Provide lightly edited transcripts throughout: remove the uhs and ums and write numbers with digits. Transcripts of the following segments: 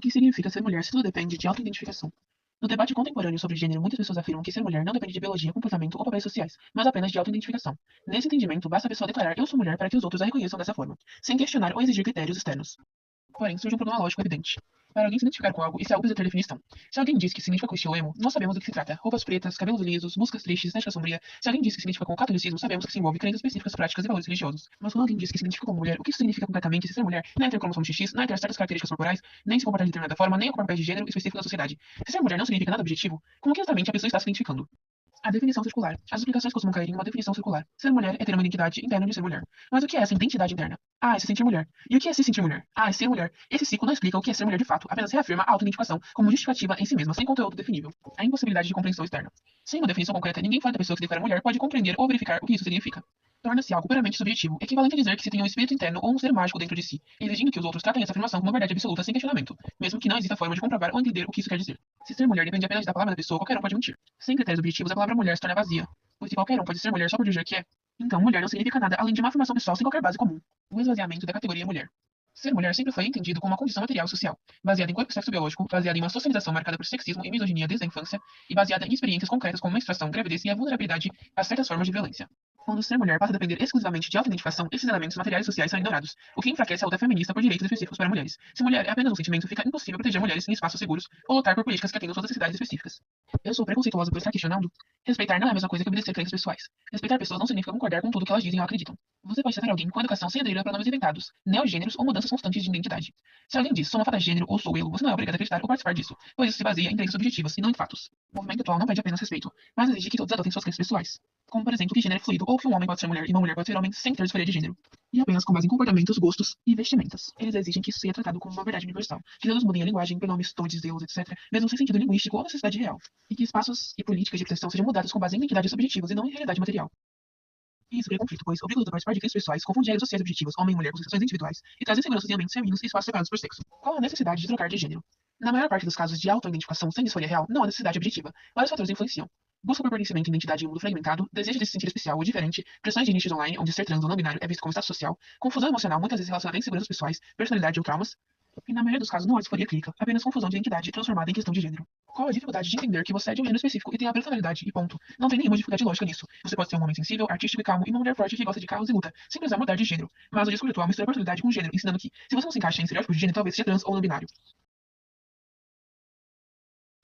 que significa ser mulher se tudo depende de autoidentificação? No debate contemporâneo sobre gênero, muitas pessoas afirmam que ser mulher não depende de biologia, comportamento ou papéis sociais, mas apenas de autoidentificação. Nesse entendimento, basta a pessoa declarar eu sou mulher para que os outros a reconheçam dessa forma, sem questionar ou exigir critérios externos. Porém, surge um problema lógico evidente. Para alguém se identificar com algo, esse algo precisa ter definição. Se alguém diz que se identifica com o estilo emo, nós sabemos do que se trata. Roupas pretas, cabelos lisos, músicas tristes, estética sombria. Se alguém diz que se identifica com o catolicismo, sabemos que se envolve crenças específicas, práticas e valores religiosos. Mas quando alguém diz que se identifica como mulher, o que isso significa concretamente se ser mulher? Não é ter cromossomo XX, não é ter certas características corporais, nem se comportar de determinada forma, nem ocupar papéis de gênero específico na sociedade. Se ser mulher não significa nada objetivo, como que exatamente a pessoa está se identificando? A definição circular. As explicações costumam cair em uma definição circular. Ser mulher é ter uma identidade interna de ser mulher. Mas o que é essa identidade interna? Ah, é se sentir mulher. E o que é se sentir mulher? Ah, é ser mulher. Esse ciclo não explica o que é ser mulher de fato, apenas reafirma a autoidentificação como justificativa em si mesma, sem conteúdo definível. A impossibilidade de compreensão externa. Sem uma definição concreta, ninguém fora da pessoa que se declara mulher pode compreender ou verificar o que isso significa. Torna-se algo puramente subjetivo, equivalente a dizer que se tem um espírito interno ou um ser mágico dentro de si, exigindo que os outros tratem essa afirmação como uma verdade absoluta sem questionamento, mesmo que não exista forma de comprovar ou entender o que isso quer dizer. Se ser mulher depende apenas da palavra da pessoa, qualquer um pode mentir. Sem critérios objetivos, a palavra mulher se torna vazia, pois se qualquer um pode ser mulher só por dizer que é, então mulher não significa nada além de uma afirmação pessoal sem qualquer base comum. O esvaziamento da categoria mulher. Ser mulher sempre foi entendido como uma condição material e social, baseada em corpo e sexo biológico, baseada em uma socialização marcada por sexismo e misoginia desde a infância, e baseada em experiências concretas como menstruação, gravidez e a vulnerabilidade a certas formas de violência. Quando ser mulher passa a depender exclusivamente de autoidentificação, esses elementos materiais e sociais são ignorados, o que enfraquece a luta feminista por direitos específicos para mulheres. Se mulher é apenas um sentimento, fica impossível proteger mulheres em espaços seguros ou lutar por políticas que atendam suas necessidades específicas. Eu sou preconceituosa por estar questionando? Respeitar não é a mesma coisa que obedecer crenças pessoais. Respeitar pessoas não significa concordar com tudo que elas dizem ou acreditam. Você pode tratar alguém com educação sem aderir a pronomes inventados, neogêneros ou mudanças constantes de identidade. Se alguém diz sou uma gênero ou sou eu, você não é obrigado a acreditar ou participar disso, pois isso se baseia em crenças objetivas e não em fatos. O movimento atual não pede apenas respeito, mas exige que todos adotem suas crenças pessoais. Como, por exemplo, que gênero é fluido ou que um homem pode ser mulher e uma mulher pode ser homem sem ter disforia de gênero. E apenas com base em comportamentos, gostos e vestimentas. Eles exigem que isso seja tratado como uma verdade universal, que todos mudem a linguagem, pronomes, todes, deus, etc., mesmo sem sentido linguístico ou necessidade real. E que espaços e políticas de expressão sejam mudados com base em identidades subjetivas e não em realidade material. E isso cria conflito, pois obriga os a participar de crenças pessoais, confunde regras sociais objetivas, homem e mulher, com sensações individuais, e traz inseguranças em ambientes femininos e espaços separados por sexo. Qual a necessidade de trocar de gênero? Na maior parte dos casos de autoidentificação sem disforia real, não há necessidade objetiva. Vários fatores influenciam. Busca por pertencimento e identidade em um mundo fragmentado, desejo de se sentir especial ou diferente, pressões de nichos online, onde ser trans ou não binário é visto como status social, confusão emocional muitas vezes relacionada a inseguranças pessoais, personalidade ou traumas, e na maioria dos casos não há disforia clínica, apenas confusão de identidade transformada em questão de gênero. Qual a dificuldade de entender que você é de um gênero específico e tem a personalidade e ponto? Não tem nenhuma dificuldade lógica nisso. Você pode ser um homem sensível, artístico e calmo e uma mulher forte que gosta de carros e luta, sem precisar mudar de gênero. Mas o discurso atual mistura personalidade com gênero, ensinando que, se você não se encaixa em estereótipos de gênero, talvez seja trans ou não binário.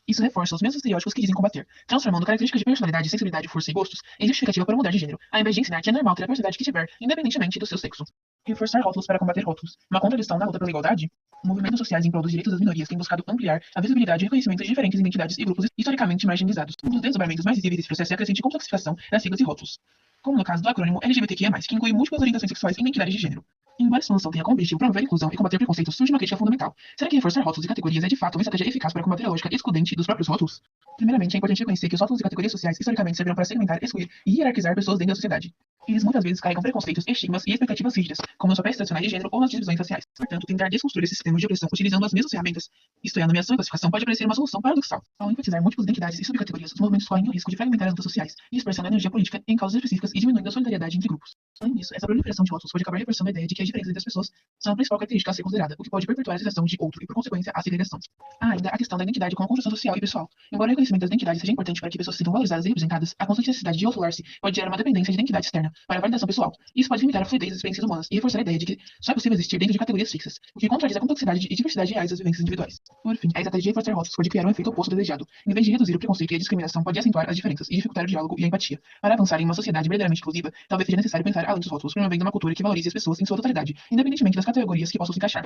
Isso reforça os mesmos estereótipos que dizem combater, transformando características de personalidade, sensibilidade, força e gostos em justificativa para mudar de gênero, ao invés de ensinar que é normal ter a personalidade que tiver, independentemente do seu sexo. Reforçar rótulos para combater rótulos. Uma contradição na luta pela igualdade? Movimentos sociais em prol dos direitos das minorias têm buscado ampliar a visibilidade e reconhecimento de diferentes identidades e grupos historicamente marginalizados. Um dos desdobramentos mais visíveis desse processo é a crescente complexificação das siglas e rótulos, como no caso do acrônimo LGBTQIA+, que inclui múltiplas orientações sexuais e identidades de gênero. Embora essa solução tenha como objetivo promover a inclusão e combater preconceitos, surge uma crítica fundamental. Será que reforçar rótulos e categorias é de fato uma estratégia eficaz para combater a lógica excludente dos próprios rótulos? Primeiramente, é importante reconhecer que os rótulos e categorias sociais historicamente serviram para segmentar, excluir e hierarquizar pessoas dentro da sociedade. Eles muitas vezes carregam preconceitos, estigmas e expectativas rígidas, como nos papéis tradicionais de gênero ou nas divisões raciais. Portanto, tentar desconstruir esses sistemas de opressão utilizando as mesmas ferramentas, isto é, a nomeação e classificação, pode parecer uma solução paradoxal. Ao enfatizar múltiplas identidades e subcategorias, os movimentos correm o risco de fragmentar as lutas sociais e dispersando a energia política em causas específicas e diminuindo a solidariedade entre grupos. Além disso, essa proliferação de rótulos pode acabar reforçando a ideia de que as diferenças entre as pessoas são a principal característica a ser considerada, o que pode perpetuar a sensação de outro e, por consequência, a segregação. Há ainda a questão da identidade como construção social e pessoal. Embora o reconhecimento das identidades seja importante para que pessoas se sintam valorizadas e representadas, a constante necessidade de rotular-se pode gerar uma dependência de identidade externa para a validação pessoal. Isso pode limitar a fluidez das experiências humanas e reforçar a ideia de que só é possível existir dentro de categorias fixas, o que contradiz a complexidade e diversidade reais das vivências individuais. Por fim, a estratégia de reforçar rótulos pode criar um efeito oposto ao desejado. Em vez de reduzir o preconceito e a discriminação, pode acentuar as diferenças e dificultar o diálogo e a empatia. Para avançar em uma sociedade verdadeiramente inclusiva, talvez seja necessário pensar além dos rótulos, promovendo uma cultura que valorize as pessoas em sua totalidade, independentemente das categorias que possam se encaixar.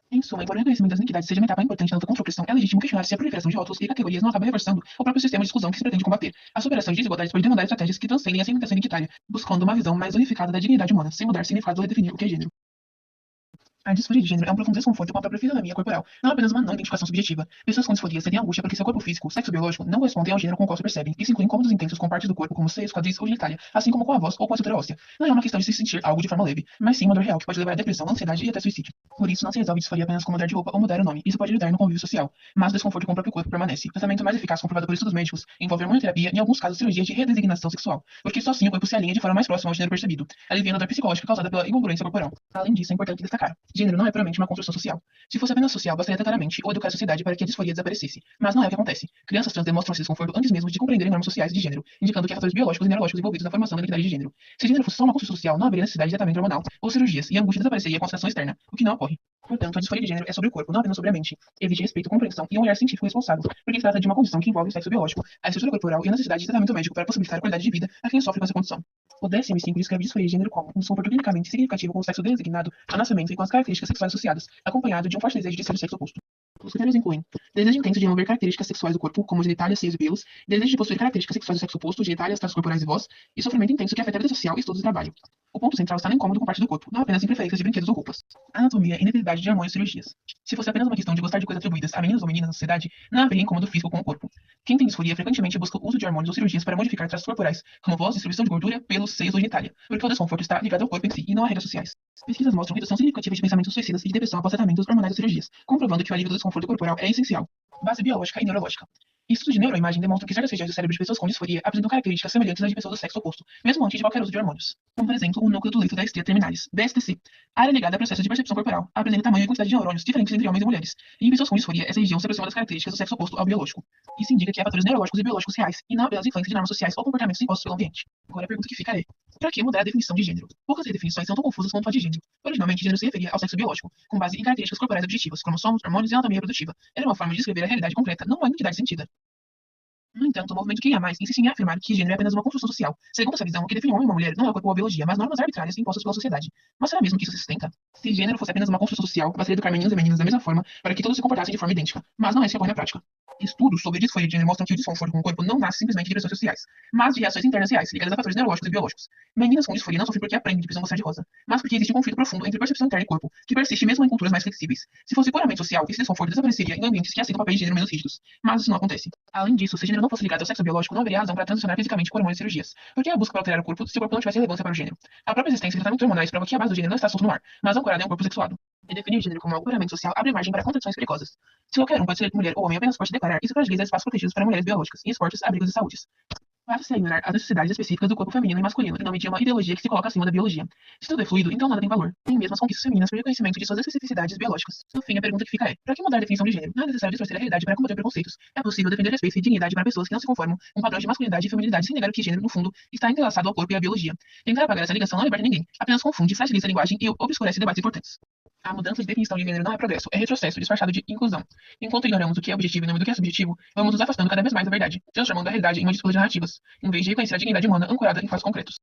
Em suma, embora o reconhecimento das identidades seja uma etapa importante na luta contra a opressão, é legítimo questionar se a proliferação de rótulos e categorias não acaba reforçando o próprio sistema de exclusão que se pretende combater. A superação de desigualdades pode demandar estratégias que transcendem a segmentação identitária, buscando uma visão mais unificada da dignidade humana, sem mudar significados ou redefinir o que é gênero. A disforia de gênero é um profundo desconforto com a própria fisionomia corporal, não apenas uma não identificação subjetiva. Pessoas com disforia sentem angústia porque seu corpo físico, sexo biológico, não correspondem ao gênero com o qual se percebem. Isso inclui incômodos intensos com partes do corpo, como seios, quadris ou genitália, assim como com a voz ou com a estrutura óssea. Não é uma questão de se sentir algo de forma leve, mas sim uma dor real que pode levar à depressão, ansiedade e até suicídio. Por isso, não se resolve disforia apenas com mudar de roupa ou mudar o nome. Isso pode ajudar no convívio social, mas o desconforto com o próprio corpo permanece. O tratamento mais eficaz comprovado por estudos médicos envolve hormonioterapia e, em alguns casos, cirurgia de redesignação sexual, porque só assim o corpo se alinha de forma mais próxima ao gênero percebido, aliviando a dor psicológica causada pela incongruência corporal. Além disso, é importante destacar Gênero não é puramente uma construção social. Se fosse apenas social, bastaria tratar a mente ou educar a sociedade para que a disforia desaparecesse. Mas não é o que acontece. Crianças trans demonstram esse desconforto antes mesmo de compreenderem normas sociais de gênero, indicando que há fatores biológicos e neurológicos envolvidos na formação da identidade de gênero. Se gênero fosse só uma construção social, não haveria necessidade de tratamento hormonal ou cirurgias, e a angústia desapareceria com a castração externa, o que não ocorre. Portanto, a disforia de gênero é sobre o corpo, não apenas sobre a mente. Exige respeito, compreensão e um olhar científico responsável, porque se trata de uma condição que envolve o sexo biológico, a estrutura corporal e a necessidade de tratamento médico para possibilitar a qualidade de vida a quem sofre com essa condição. O DSM-5 descreve disforia de gênero como um desconforto clinicamente significativo com o sexo designado ao nascimento e com as características sexuais associadas, acompanhado de um forte desejo de ser do sexo oposto. Os critérios incluem desejo intenso de remover características sexuais do corpo, como genitália, seios e pelos, desejo de possuir características sexuais do sexo oposto, genitálias, traços corporais e voz, e sofrimento intenso que afeta a vida social, estudos e trabalho. O ponto central está no incômodo com parte do corpo, não apenas em preferências de brinquedos ou roupas. Anatomia e inevitabilidade de hormônios e cirurgias. Se fosse apenas uma questão de gostar de coisas atribuídas a meninos ou meninas na sociedade, não haveria incômodo físico com o corpo. Quem tem disforia frequentemente busca o uso de hormônios ou cirurgias para modificar traços corporais, como voz, distribuição de gordura, pelos, seios ou genitália, porque o desconforto está ligado ao corpo em si e não a regras sociais. Pesquisas mostram redução significativa de pensamentos suicidas e de depressão após tratamentos hormonais ou cirurgias, comprovando que o alívio do desconforto corporal é essencial. Base biológica e neurológica. Estudos de neuroimagem demonstram que certas regiões do cérebro de pessoas com disforia apresentam características semelhantes às de pessoas do sexo oposto, mesmo antes de qualquer uso de hormônios. Como, por exemplo, o núcleo do leito da estria terminalis, BSTC. A área ligada a processos de percepção corporal apresenta tamanho e quantidade de neurônios diferentes entre homens e mulheres. E em pessoas com disforia, essa região se aproxima das características do sexo oposto ao biológico. Isso indica que há fatores neurológicos e biológicos reais, e não apenas influência de normas sociais ou comportamentos impostos pelo ambiente. Agora a pergunta que fica é: para que mudar a definição de gênero? Poucas redefinições são tão confusas quanto a de gênero. Originalmente, gênero se referia ao sexo biológico, com base em características corporais objetivas, cromossomos, hormônios e anatomia reprodutiva. Era uma forma de descrever a realidade concreta, não uma identidade sentida. No entanto, o movimento QIA+, insiste em afirmar que gênero é apenas uma construção social. Segundo essa visão, o que define um homem e uma mulher não é o corpo ou a biologia, mas normas arbitrárias impostas pela sociedade. Mas será mesmo que isso se sustenta? Se gênero fosse apenas uma construção social, bastaria educar meninos e meninas da mesma forma para que todos se comportassem de forma idêntica. Mas não é isso que ocorre na prática. Estudos sobre disforia de gênero mostram que o desconforto com o corpo não nasce simplesmente de pressões sociais, mas de reações internas reais, ligadas a fatores neurológicos e biológicos. Meninas com disforia não sofrem porque aprendem que precisam gostar de rosa, mas porque existe um conflito profundo entre percepção interna e corpo, que persiste mesmo em culturas mais flexíveis. Se fosse puramente social, esse desconforto desapareceria em ambientes que aceitam papéis de gênero menos rígidos. Mas isso não acontece. Além disso, se gênero não fosse ligado ao sexo biológico, não haveria razão para transicionar fisicamente com hormônios e cirurgias. Porque a busca para alterar o corpo se o corpo não tivesse relevância para o gênero. A própria existência de tratamentos hormonais prova que a base do gênero não está solto no ar, mas ancorada em um corpo sexuado. E definir gênero como algo puramente social abre margem para contradições perigosas. Se qualquer um pode ser mulher ou homem apenas pode declarar, isso privilegia espaços protegidos para mulheres biológicas, em esportes, abrigos e saúdes. Passa-se a ignorar as necessidades específicas do corpo feminino e masculino, em nome de uma ideologia que se coloca acima da biologia. Se tudo é fluido, então nada tem valor. Nem mesmo as conquistas femininas por reconhecimento de suas especificidades biológicas. No fim, a pergunta que fica é: para que mudar a definição de gênero? Não é necessário distorcer a realidade para combater preconceitos. É possível defender respeito e dignidade para pessoas que não se conformam com padrões de masculinidade e feminilidade sem negar que gênero, no fundo, está entrelaçado ao corpo e à biologia. Tentar apagar essa ligação não liberta ninguém, apenas confunde, fragiliza a linguagem e obscurece debates importantes. A mudança de definição de gênero não é progresso, é retrocesso disfarçado de inclusão. Enquanto ignoramos o que é objetivo em nome do que é subjetivo, vamos nos afastando cada vez mais da verdade, transformando a realidade em uma disputa de narrativas, em vez de reconhecer a dignidade humana ancorada em fatos concretos.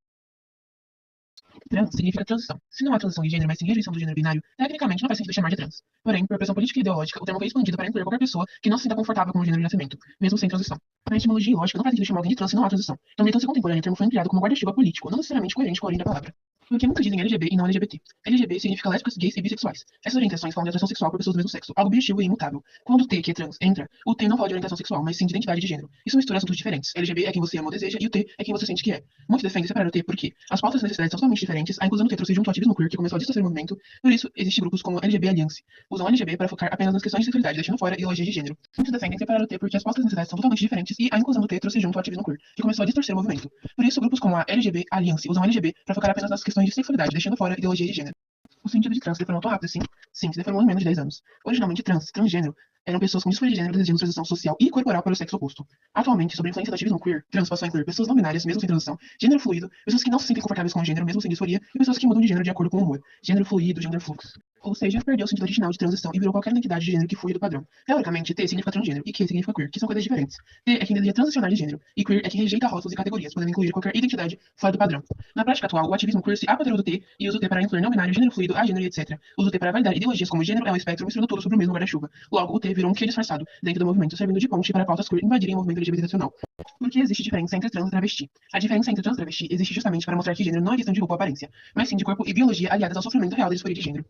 Trans significa transição. Se não há transição de gênero, mas sim rejeição do gênero binário, tecnicamente não faz sentido chamar de trans. Porém, por pressão política e ideológica, o termo foi expandido para incluir qualquer pessoa que não se sinta confortável com o gênero de nascimento, mesmo sem transição. Na etimologia lógica, não faz sentido chamar alguém de trans se não há transição. Na militância contemporânea, o termo foi empregado como guarda-chuva político, não necessariamente coerente com a origem da palavra. Porque muitos dizem LGB e não LGBT. LGBT significa lésbicas, gays e bissexuais. Essas orientações falam de atração sexual por pessoas do mesmo sexo, algo objetivo e imutável. Quando o T, que é trans, entra, o T não fala de orientação sexual, mas sim de identidade de gênero. Isso mistura assuntos diferentes. LGB é quem você ama ou deseja, e o T é quem você sente que é. Muitos defendem separar o T porque as pautas e necessidades são totalmente diferentes, a inclusão do T trouxe junto ao ativismo queer, que começou a distorcer o movimento. Por isso, existem grupos como LGB Alliance. Usam LGB para focar apenas nas questões de sexualidade, deixando fora ideologia de gênero. Muitos defendem separar o T porque as pautas e necessidades são totalmente diferentes, e a inclusão do T trouxe junto ao ativismo queer, que começou a distorcer o movimento. Por isso, grupos como a LGB Alliance usam LGB para focar apenas nas questões de sexualidade, deixando fora ideologia de gênero. O sentido de trans se deformou tão rápido assim? Sim, se deformou em menos de 10 anos. Originalmente transgênero, eram pessoas com disforia de gênero desejando transição social e corporal para o sexo oposto. Atualmente, sob a influência do ativismo queer, trans passou a incluir pessoas não binárias, mesmo sem transição, gênero fluido, pessoas que não se sentem confortáveis com o gênero, mesmo sem disforia, e pessoas que mudam de gênero de acordo com o humor, gênero fluido, gender flux. Ou seja, perdeu o sentido original de transição e virou qualquer identidade de gênero que fuja do padrão. Teoricamente, T significa transgênero e Q significa queer, que são coisas diferentes. T é quem deseja transicionar de gênero, e queer é quem rejeita rótulos e categorias, podendo incluir qualquer identidade fora do padrão. Na prática atual, o ativismo queer se apoderou do T e usa o T para incluir não binário, gênero fluido, agênero e etc. Usa o T para validar ideologias como gênero é um espectro, misturando tudo sobre o mesmo guarda-chuva. Logo, o T virou um Q disfarçado dentro do movimento, servindo de ponte para pautas queer invadirem o movimento LGBT nacional. Porque existe diferença entre trans e travesti. A diferença entre trans e travesti existe justamente para mostrar que gênero não é questão de roupa ou aparência, mas sim de corpo e biologia aliadas ao sofrimento real da disforia de gênero.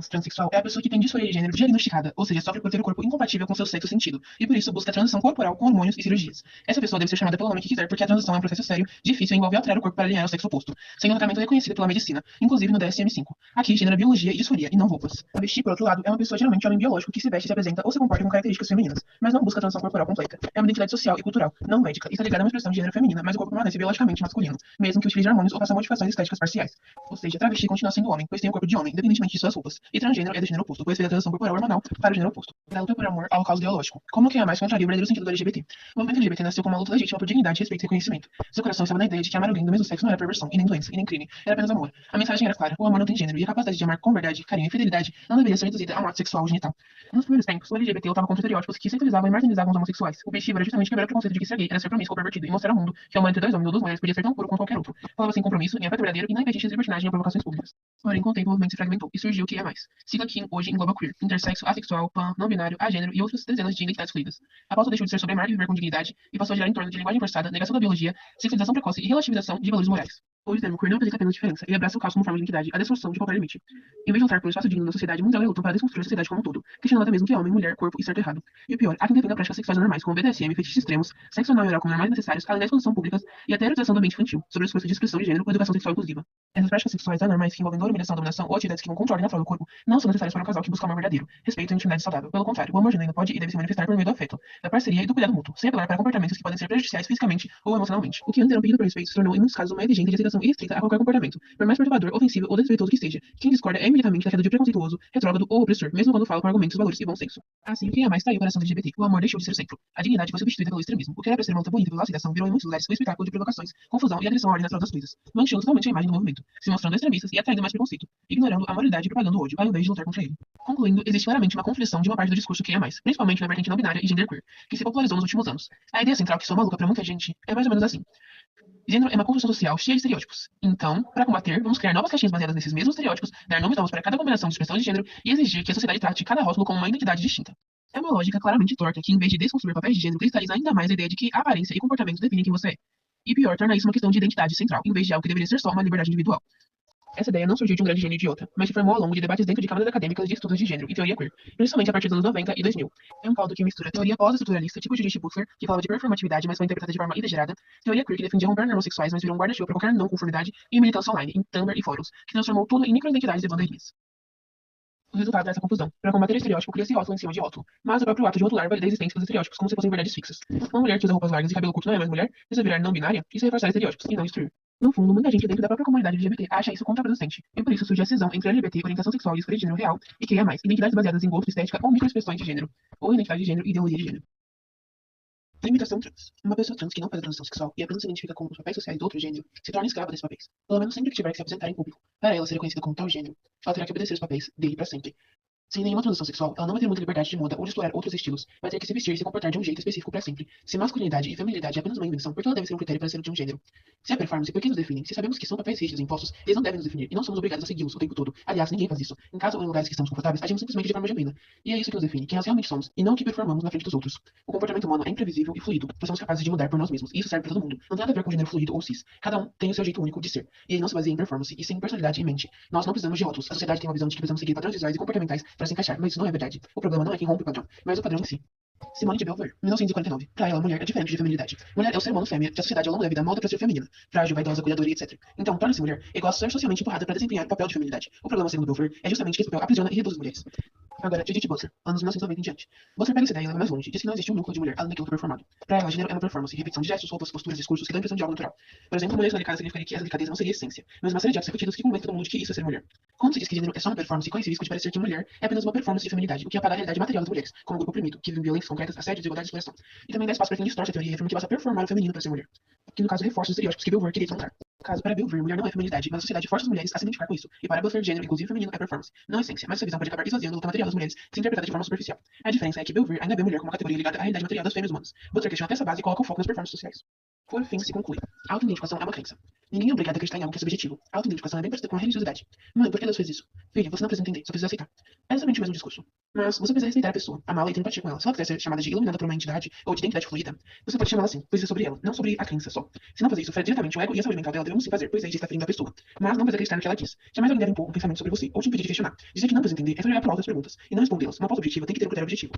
Transsexual é a pessoa que tem disforia de gênero diagnosticada, ou seja, sofre por ter o corpo incompatível com seu sexo sentido, e por isso busca transição corporal com hormônios e cirurgias. Essa pessoa deve ser chamada pelo nome que quiser, porque a transição é um processo sério, difícil e envolve alterar o corpo para alinhar ao sexo oposto, sem um tratamento reconhecido pela medicina, inclusive no DSM-5. Aqui, gênero é biologia e disforia, e não roupas. Travesti, por outro lado, é uma pessoa geralmente homem biológico que se veste, se apresenta ou se comporta com características femininas, mas não busca transição corporal completa. É uma identidade social e cultural, não médica. estética está ligada a uma expressão de gênero feminina, mas o corpo permanece biologicamente masculino, mesmo que utilize hormônios ou faça modificações estéticas parciais. Ou seja, travesti continua sendo homem, pois tem o corpo de homem, independentemente de suas roupas. E transgênero é do gênero oposto, pois fez a transição corporal hormonal para o gênero oposto. Da luta por amor ao caos ideológico. Como quem é mais contraria o verdadeiro sentido do LGBT? O movimento LGBT nasceu como uma luta legítima por dignidade, respeito e reconhecimento. Seu coração estava na ideia de que amar alguém do mesmo sexo não era perversão, e nem doença, e nem crime. Era apenas amor. A mensagem era clara: o amor não tem gênero, e a capacidade de amar com verdade, carinho e fidelidade não deveria ser reduzida a um ato sexual ou genital. Nos primeiros tempos, o LGBT lutava contra estereótipos que sexualizavam e marginalizavam os homossexuais. O objetivo era justamente quebrar o preconceito de que ser gay era ser promíscuo ou pervertido e mostrar ao mundo que o amor entre dois homens ou duas mulheres podia ser tão puro quanto qualquer outro. Falava-se em compromisso, em afeto verdadeiro e não em fetiches e libertinagem ou provocações públicas. Porém, com o tempo, o movimento se fragmentou e surgiu o que é mais. Sigla que hoje engloba queer, intersexo, assexual, pan, não binário, agênero e outras dezenas de identidades fluidas. A pauta deixou de ser sobre amar e viver com dignidade e passou a girar em torno de linguagem forçada, negação da biologia, sexualização precoce e relativização de valores morais. Hoje o termo queer não apresenta apenas diferença, ele abraça o caos como forma de identidade, a destruição de qualquer limite. Em vez de lutar por um espaço digno na sociedade mundial, ele luta para desconstruir a sociedade como um todo, questionando até mesmo o que é homem, mulher, corpo e certo e errado. E o pior, há quem defenda práticas sexuais normais, como BDSM, fetiches extremos, sexo anal e oral como normais necessários, além da exposição públicas e até a erotização do ambiente infantil, sobre o esforço de expressão de gênero ou educação sexual inclusiva. Essas práticas sexuais anormais que envolvem dor, humilhação, dominação ou atividades que vão contra a ordem natural do corpo não são necessárias para um casal que busca um amor verdadeiro, respeito e intimidade saudável. Pelo contrário, o amor genuíno pode e deve se manifestar por meio do afeto, da parceria e do cuidado mútuo, sem apelar para comportamentos que podem ser prejudiciais fisicamente ou emocionalmente. O que antes era um pedido por respeito se tornou, em muitos casos, uma exigência de aceitação irrestrita a qualquer comportamento, por mais perturbador, ofensivo ou desrespeitoso que seja. Quem discorda é imediatamente taxado de preconceituoso, retrógrado ou opressor, mesmo quando fala com argumentos, valores e bom senso. Assim, quem é mais traiu o coração do LGBT. O amor deixou de ser o centro. A dignidade foi substituída pelo extremismo. O que era para ser uma luta bonita pela aceitação virou em muitos lugares um espetáculo de provocações, confusão e agressão à ordem natural das coisas, manchando totalmente a imagem do movimento, se mostrando extremistas e atraindo mais preconceito, ignorando a moralidade e propagando o ódio, ao invés de lutar contra ele. Concluindo, existe claramente uma conflição de uma parte do discurso quem é mais, principalmente na vertente não binária e genderqueer, que se popularizou nos últimos anos. A ideia central que soa maluca para muita gente é mais ou menos assim. Gênero é uma construção social cheia de estereótipos. Então, para combater, vamos criar novas caixinhas baseadas nesses mesmos estereótipos, dar nomes novos para cada combinação de expressão de gênero e exigir que a sociedade trate cada rótulo como uma identidade distinta. É uma lógica claramente torta que, em vez de desconstruir papéis de gênero, cristaliza ainda mais a ideia de que a aparência e comportamento definem quem você é. E pior, torna isso uma questão de identidade central, em vez de algo que deveria ser só uma liberdade individual. Essa ideia não surgiu de um grande gênio idiota, mas se formou ao longo de debates dentro de câmaras acadêmicas de estudos de gênero e teoria queer, principalmente a partir dos anos 90 e 2000. É um caldo que mistura teoria pós-estruturalista, tipo Judith Butler, que falava de performatividade, mas foi interpretada de forma exagerada, teoria queer, que defendia romper normas sexuais, mas virou um guarda-chuva para qualquer não conformidade, e militância online, em Tumblr e fóruns, que transformou tudo em microidentidades e bandeirinhas. O resultado dessa confusão. Para combater o estereótipo, cria-se rótulo em cima de rótulo, mas o próprio ato de rotular valida a existência dos estereótipos como se fossem verdades fixas. Uma mulher que usa roupas largas e cabelo curto não é mais mulher, precisa virar não binária, isso é reforçar estereótipos e não destruir. No fundo, muita gente dentro da própria comunidade LGBT acha isso contraproducente, e por isso surge a cisão entre LGBT, orientação sexual e escolha de gênero real, e QIA+, identidades baseadas em gosto, estética ou microexpressões de gênero, ou identidade de gênero e ideologia de gênero. Limitação trans. Uma pessoa trans que não faz a transição sexual e apenas se identifica com os papéis sociais do outro gênero se torna escrava desses papéis, pelo menos sempre que tiver que se apresentar em público. Para ela ser reconhecida como tal gênero, ela terá que obedecer os papéis dele para sempre. Sem nenhuma transição sexual, ela não vai ter muita liberdade de moda ou de explorar outros estilos. Vai ter que se vestir e se comportar de um jeito específico para sempre. Se masculinidade e feminilidade é apenas uma invenção, por que ela deve ser um critério para ser de um gênero? Se é performance, por que nos definem? Se sabemos que são papéis rígidos e impostos, eles não devem nos definir e não somos obrigados a segui-los o tempo todo. Aliás, ninguém faz isso. Em casa ou em lugares que estamos confortáveis, agimos simplesmente de forma genuína. E é isso que nos define, quem nós realmente somos, e não o que performamos na frente dos outros. O comportamento humano é imprevisível e fluido, pois somos capazes de mudar por nós mesmos. E isso serve para todo mundo. Não tem nada a ver com gênero fluido ou cis. Cada um tem o seu jeito único de ser. E ele não se baseia em performance, e sim em personalidade em mente. Nós não precisamos de rótulos. A sociedade tem uma visão de que precisamos seguir padrões visuais e comportamentais para se encaixar, mas isso não é verdade. O problema não é quem rompe o padrão, mas o padrão em si. Simone de Beauvoir, 1949. Para ela, mulher é diferente de feminilidade. Mulher é o ser humano fêmea que a sociedade ao longo da vida molda para ser feminina, frágil, vaidosa, cuidadora e etc. Então, torna-se mulher igual a ser socialmente empurrada para desempenhar o papel de feminilidade. O problema, segundo Beauvoir, é justamente que esse papel aprisiona e reduz as mulheres. Agora, Judith Butler, anos 1990 em diante. Butler pega essa ideia e leva mais longe. Diz que não existe um núcleo de mulher além daquilo que é performado. Para ela, gênero é uma performance, repetição de gestos, roupas, posturas, discursos que dão a impressão de algo natural. Por exemplo, mulher delicada significaria que essa delicadeza não seria essência, mas uma série de atos repetidos que convencem todo mundo de que isso é ser mulher. Quando se diz que gênero é só uma performance, corre esse risco de parecer que mulher é apenas uma performance de feminilidade, o que apaga a realidade material das mulheres, como um grupo oprimido, que vive violências concretas, assédio, desigualdade e exploração. E também dá espaço para quem distorce a teoria e afirma que basta performar o feminino para ser mulher. Que no caso reforça os estereótipos que Beauvoir queria desmontar. Caso para Beauvoir, mulher não é feminilidade, mas a sociedade força as mulheres a se identificar com isso. E para Beauvoir, gênero, inclusive feminino, é performance, não essência, mas essa visão pode acabar esvaziando a luta material das mulheres, se interpretada de forma superficial. A diferença é que Beauvoir ainda vê mulher como uma categoria ligada à realidade material das fêmeas humanas. Butler questiona até essa base e coloca o foco nas performances sociais. Por fim, se conclui. A autoidentificação é uma crença. Ninguém é obrigado a acreditar em algo que é subjetivo. A autoidentificação é bem parecida com a religiosidade. Mãe, por que Deus fez isso? Filha, você não precisa entender, só precisa aceitar. É exatamente o mesmo discurso. Mas você precisa respeitar a pessoa, amá-la e ter empatia com ela. Se ela quiser ser chamada de iluminada por uma entidade ou de identidade fluida, você pode chamá-la assim, pois isso é sobre ela, não sobre a crença só. Se não fazer isso, fere diretamente o ego e a saúde mental dela, devemos sim fazer, pois aí está ferindo a pessoa. Mas não precisa acreditar no que ela diz. Jamais alguém deve impor um pensamento sobre você ou te impedir de questionar. Dizer que não precisa entender é só olhar para outras perguntas e não respondê-las. Uma pauta objetiva tem que ter um critério objetivo.